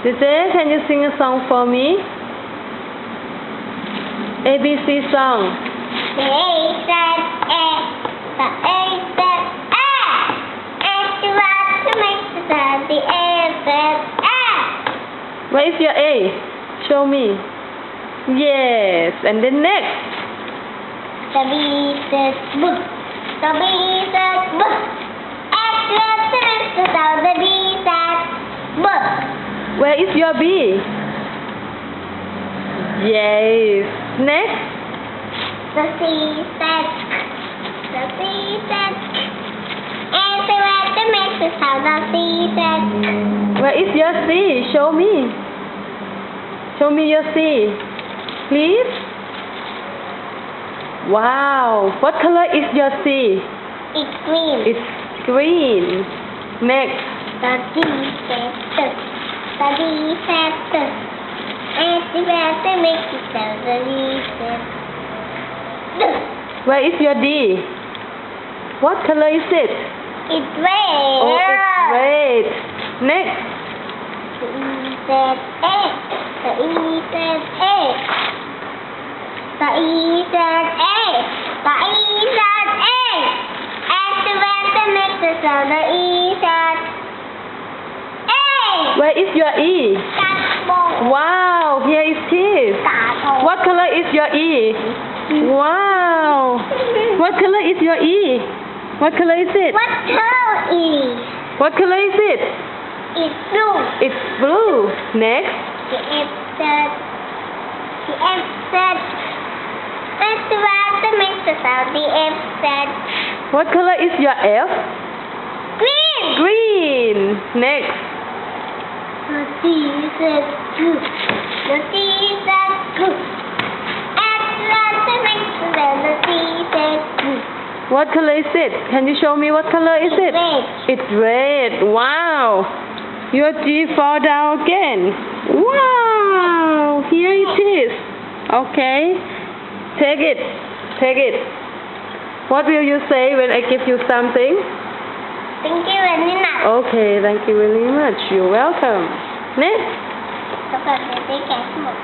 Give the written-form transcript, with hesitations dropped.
Jose, can you sing a song for me? ABC song. The A said A, the A said A. And the water makes the sound. The A said A. Where is your A? Show me. Yes, and then next. The B said B. The B said B. And the water makes the sound. The B said B. Where is your B? Yes. Next. The C said K. The C said K. And the water makes the sound. The C said K. Where is your C? Show me. Show me your C. Please. Wow. What color is your C? It's green. It's green. Next. The D said T. The D said T. And the water makes the sound. The D said D. Where is your D? What color is it? It's red. Oh, it's red. Next. The E said A. The E said A. The E said A. The E said A. And the water makes the sound. The E said A. Where is your E? Wow, here it is. What color is your E? Wow. What color is your E? What color is it? What color is? What color is it? It's blue. It's blue. Next. The F said. The F said. And the water makes the sound. The F said. What color is your F? Green. Green. Next. The C said good. The C said good. And the water makes the sound. The C said good. What color is it? Can you show me what color is it? Red. It's red. Wow. Your G fall down again. Wow. Here it is. Okay. Take it. Take it. What will you say when I give you something? Thank you very much. Okay. Thank you very much. You're welcome. Next. แล้วก็จะได้แกะหมด